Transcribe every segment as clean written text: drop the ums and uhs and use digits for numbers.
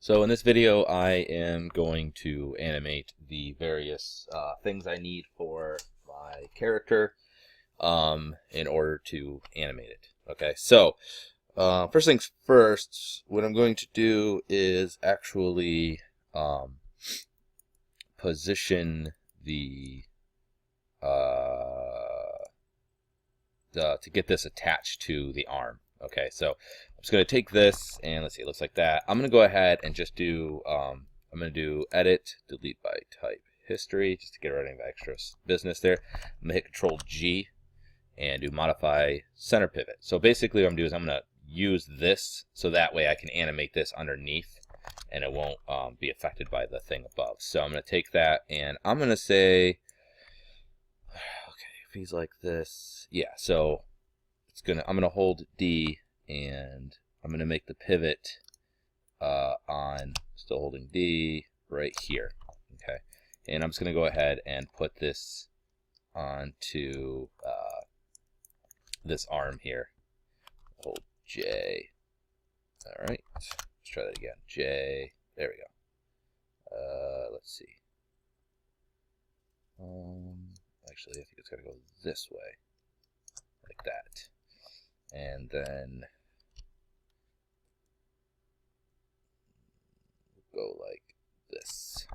So in this video, I am going to animate the various things I need for my character in order to animate it. Okay, so first things first, what I'm going to do is actually position to get this attached to the arm. Okay, so I'm just going to take this and let's see, it looks like that. I'm going to go ahead and just do, I'm going to do edit, delete by type history, just to get rid of any extra business there. I'm going to hit Control G and do modify center pivot. So basically what I'm doing is I'm going to use this so that way I can animate this underneath and it won't be affected by the thing above. So I'm going to take that and I'm going to say, okay, if he's like this, yeah, so I'm gonna hold D and I'm gonna make the pivot on still holding D right here. Okay, and I'm just gonna go ahead and put this onto this arm here. Hold J. All right, let's try that again. J. There we go. Let's see. Actually, I think it's gonna go this way, like that. And then go like this.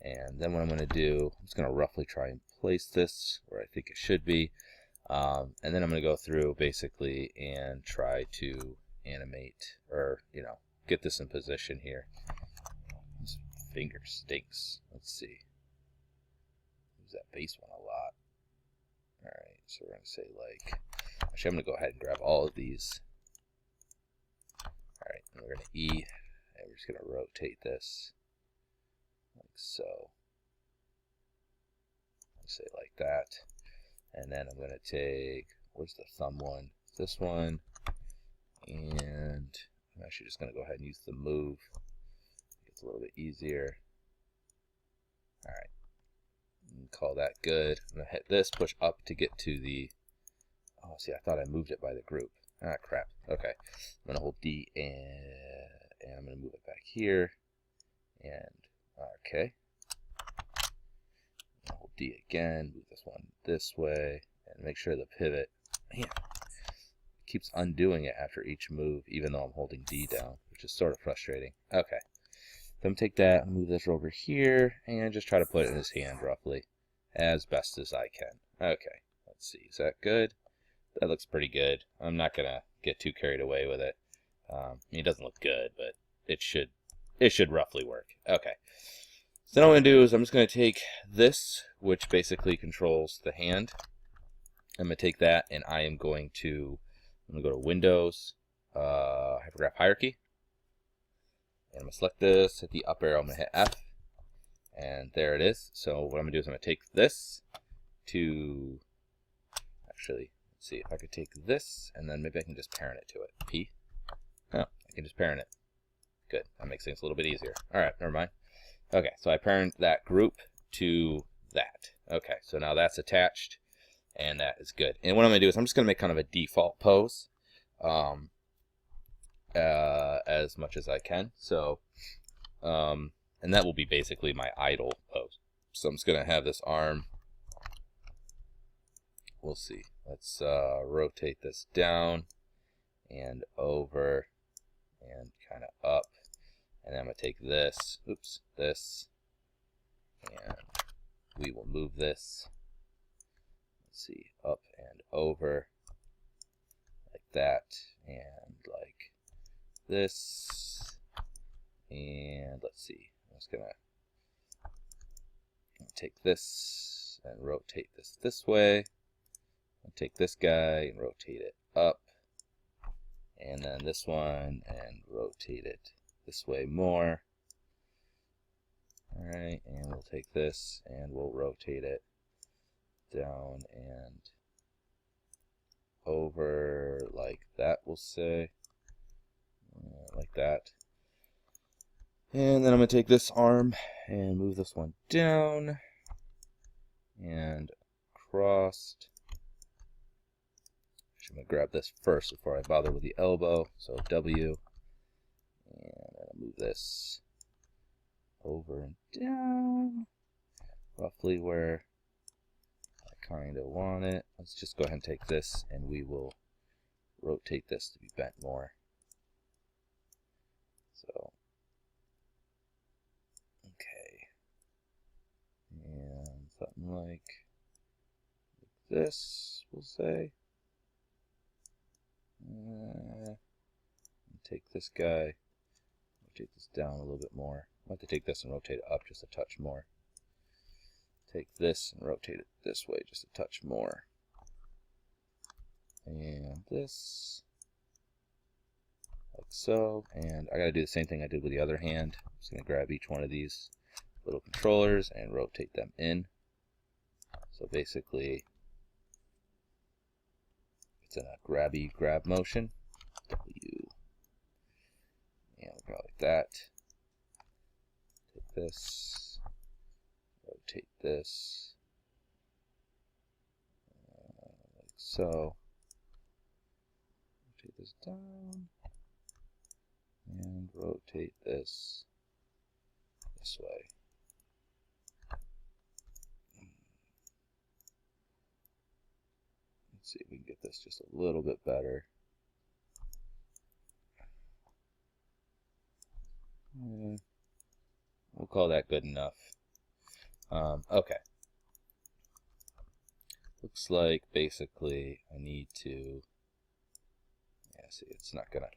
And then what I'm going to do, I'm just going to roughly try and place this where I think it should be. And then I'm going to go through basically and try to animate, or, you know, get this in position here. This finger stinks. Let's see. Use that base one a lot. Alright, so we're going to say like, actually, I'm going to go ahead and grab all of these. Alright, and we're going to E, and we're just going to rotate this like so. Let's say like that. And then I'm going to take, where's the thumb one? This one. And I'm actually just going to go ahead and use the move. It's a little bit easier. Alright, call that good. I'm going to hit this, push up to get to the, oh, see, I thought I moved it by the group. Ah, crap. Okay. I'm going to hold D and I'm going to move it back here. And, okay. Hold D again. Move this one this way. And make sure the pivot, man, keeps undoing it after each move, even though I'm holding D down, which is sort of frustrating. Okay. Then take that and move this over here and just try to put it in his hand roughly as best as I can. Okay. Let's see. Is that good? That looks pretty good. I'm not gonna get too carried away with it. I mean, it doesn't look good, but it should roughly work. Okay. So now what I'm gonna do is I'm just gonna take this, which basically controls the hand. I'm gonna take that and I'm gonna go to Windows, Hypergraph Hierarchy, and I'm gonna select this. Hit the up arrow. I'm gonna hit F, and there it is. So what I'm gonna do is I'm gonna take this to actually. See if I could take this and then maybe I can just parent it to it. P. Oh, I can just parent it. Good. That makes things a little bit easier. All right, never mind. Okay, so I parent that group to that. Okay, so now that's attached and that is good. And what I'm going to do is I'm just going to make kind of a default pose as much as I can. So, and that will be basically my idle pose. So I'm just going to have this arm. We'll see. Let's rotate this down and over and kind of up. And then I'm going to take this, oops, this, and we will move this. Let's see, up and over like that, and like this. And let's see, I'm just going to take this and rotate this way. I'll take this guy and rotate it up, and then this one and rotate it this way more. Alright, and we'll take this and we'll rotate it down and over like that, we'll say, like that. And then I'm going to take this arm and move this one down and across. I'm going to grab this first before I bother with the elbow. So W, and move this over and down, roughly where I kind of want it. Let's just go ahead and take this, and we will rotate this to be bent more. So, okay, and something like this, we'll say. Take this guy, rotate this down a little bit more. I have to take this and rotate it up just a touch more. Take this and rotate it this way just a touch more. And this, like so. And I gotta do the same thing I did with the other hand. I'm just gonna grab each one of these little controllers and rotate them in. So basically, it's in a grabby grab motion. W. And we'll go like that. Take this, rotate this, like so. Rotate this down, and rotate this way. Let's see if we can get this just a little bit better. We'll call that good enough. Okay. Looks like basically I need to, yeah, see, it's not gonna,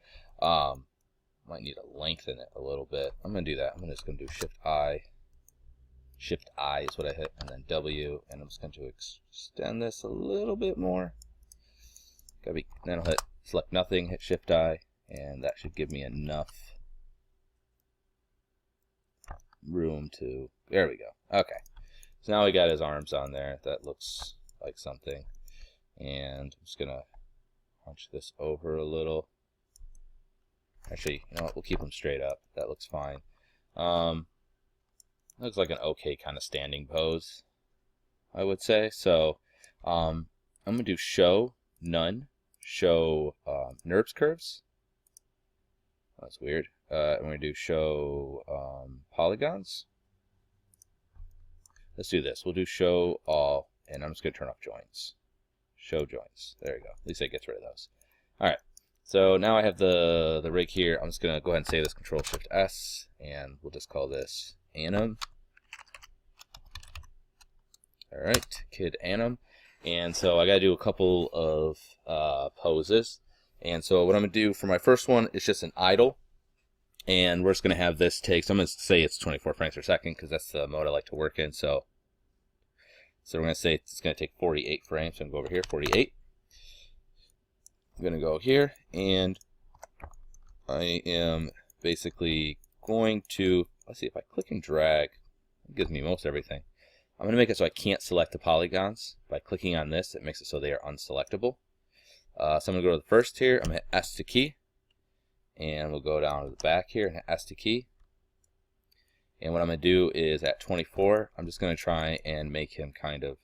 might need to lengthen it a little bit. I'm gonna do that. I'm just gonna do Shift I is what I hit, and then W, and I'm just going to extend this a little bit more. Then I'll hit select nothing, hit Shift I, and that should give me enough room to, there we go. Okay, so now we got his arms on there. That looks like something. And I'm just going to hunch this over a little. Actually, you know what, we'll keep them straight up. That looks fine. Looks like an okay kind of standing pose, I would say. So I'm going to do show none, show NURBS curves. That's weird. I'm going to do show polygons. Let's do this. We'll do show all, and I'm just going to turn off joints. Show joints. There you go. At least that gets rid of those. All right. So now I have the rig here. I'm just going to go ahead and save this, Control Shift S, and we'll just call this Anim. All right, Kid Anim. And so I got to do a couple of poses. And so what I'm going to do for my first one is just an idle. And we're just going to have this take, so I'm going to say it's 24 frames per second because that's the mode I like to work in. So we're going to say it's going to take 48 frames. So I'm going to go over here, 48. I'm going to go here, and I am basically going to, let's see, if I click and drag, it gives me most everything. I'm going to make it so I can't select the polygons. By clicking on this, it makes it so they are unselectable. So I'm going to go to the first here. I'm going to hit S to key. And we'll go down to the back here and hit S to key. And what I'm going to do is at 24, I'm just going to try and make him kind of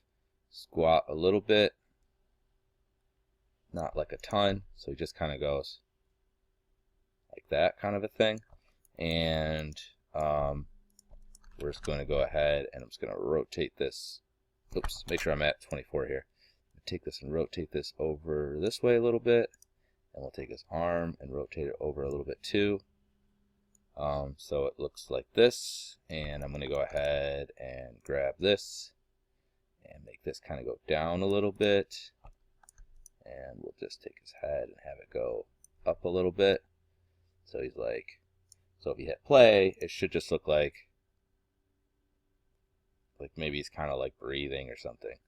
squat a little bit. Not like a ton. So he just kind of goes like that kind of a thing. And we're just going to go ahead and I'm just going to rotate this. Oops, make sure I'm at 24 here. Take this and rotate this over this way a little bit. And we'll take his arm and rotate it over a little bit too. So it looks like this. And I'm going to go ahead and grab this and make this kind of go down a little bit. And we'll just take his head and have it go up a little bit. So he's like, so if you hit play, it should just look like maybe he's kind of like breathing or something.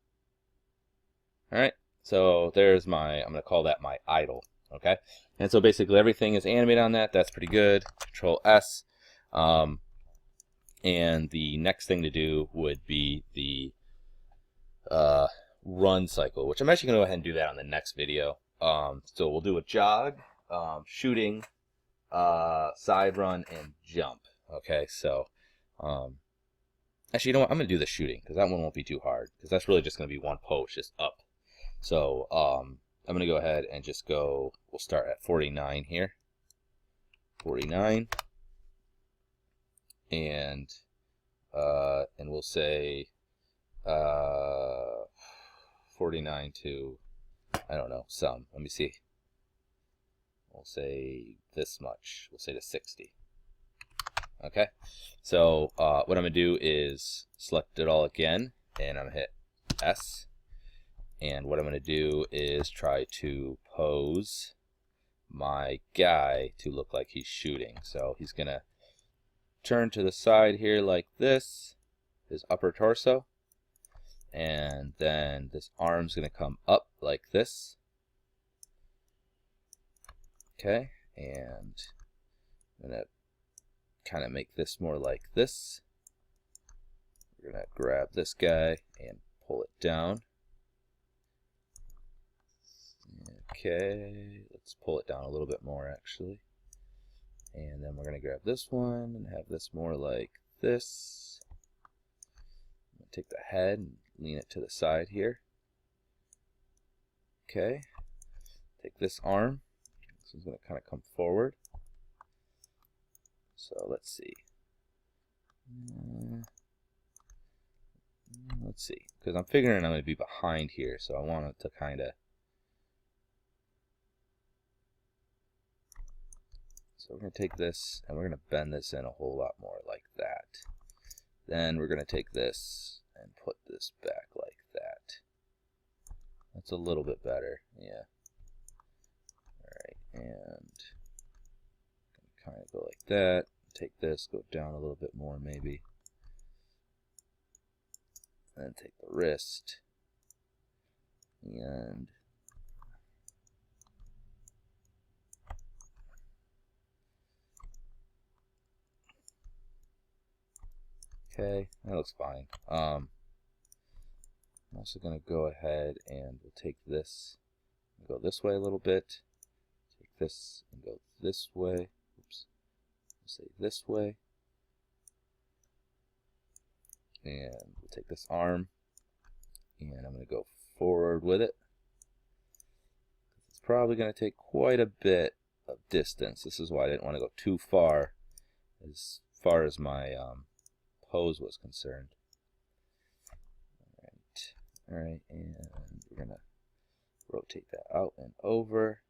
All right. So there's my, I'm going to call that my idle. Okay, and so basically everything is animated on that. That's pretty good. Control S. And the next thing to do would be the run cycle, which I'm actually going to go ahead and do that on the next video. So we'll do a jog, shooting, side run, and jump. Okay, so actually, you know what? I'm going to do the shooting because that one won't be too hard because that's really just going to be one pose, just up. So I'm going to go ahead and just go, we'll start at 49 here. 49. and we'll say 49 to, I don't know, some. Let me see. We'll say this much. We'll say to 60. Okay. So what I'm going to do is select it all again, and I'm going to hit S. And what I'm going to do is try to pose my guy to look like he's shooting. So he's going to turn to the side here like this, his upper torso. And then this arm's going to come up like this. Okay, and I'm going to kind of make this more like this. We're going to grab this guy and pull it down. Okay, let's pull it down a little bit more actually. And then we're going to grab this one and have this more like this. I'm going to take the head and lean it to the side here. Okay, take this arm. This is going to kind of come forward. So let's see. Let's see, because I'm figuring I'm going to be behind here, so I want it to kind of. So we're going to take this and we're going to bend this in a whole lot more like that. Then we're going to take this and put this back like that. That's a little bit better, yeah. Alright, and kind of go like that. Take this, go down a little bit more maybe. And then take the wrist. And okay, that looks fine. I'm also going to go ahead and we'll take this and go this way a little bit. Take this and go this way. Oops. We'll say this way. And we'll take this arm and I'm going to go forward with it. It's probably going to take quite a bit of distance. This is why I didn't want to go too far as my pose was concerned. Alright, and we're going to rotate that out and over.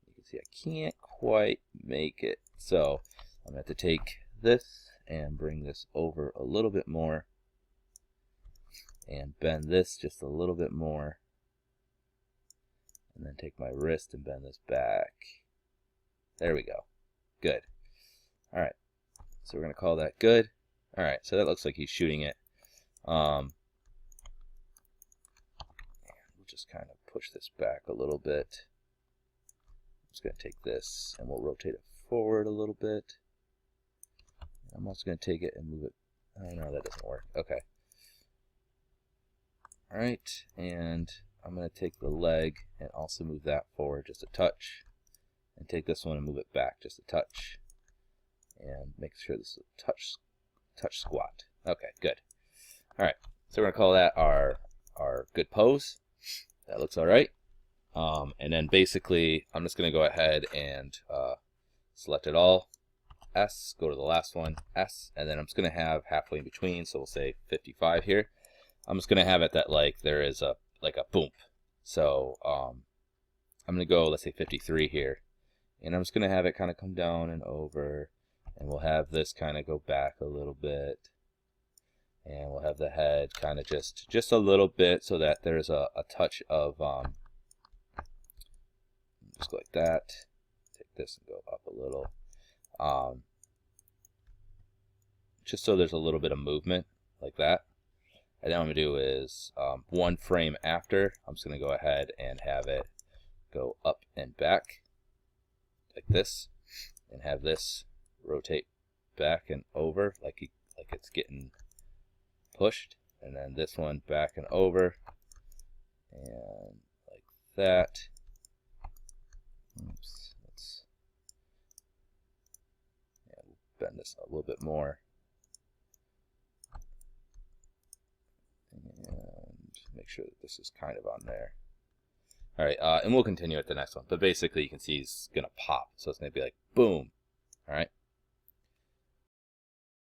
You can see I can't quite make it. So I'm going to have to take this and bring this over a little bit more and bend this just a little bit more. And then take my wrist and bend this back. There we go. Good. Alright, so we're going to call that good. Alright, so that looks like he's shooting it. We'll just kind of push this back a little bit. I'm just going to take this and we'll rotate it forward a little bit. I'm also going to take it and move it. Oh no, that doesn't work. Okay. Alright, and I'm going to take the leg and also move that forward just a touch. And take this one and move it back just a touch. And make sure this is a touch squat. Okay, good. Alright, so we're going to call that our good pose. That looks alright. And then basically, I'm just going to go ahead and select it all. S, go to the last one, S, and then I'm just going to have halfway in between, so we'll say 55 here. I'm just going to have it that like there is a boom. So I'm going to go, let's say 53 here. And I'm just going to have it kind of come down and over. And we'll have this kind of go back a little bit. And we'll have the head kind of just a little bit so that there's a touch of, just go like that. Take this and go up a little. Just so there's a little bit of movement like that. And then what I'm going to do is one frame after, I'm just going to go ahead and have it go up and back like this. And have this rotate back and over like it's getting pushed, and then this one back and over and like that. Oops, let's bend this a little bit more and make sure that this is kind of on there. Alright, and we'll continue at the next one, but basically you can see he's gonna pop, so it's gonna be like boom. Alright,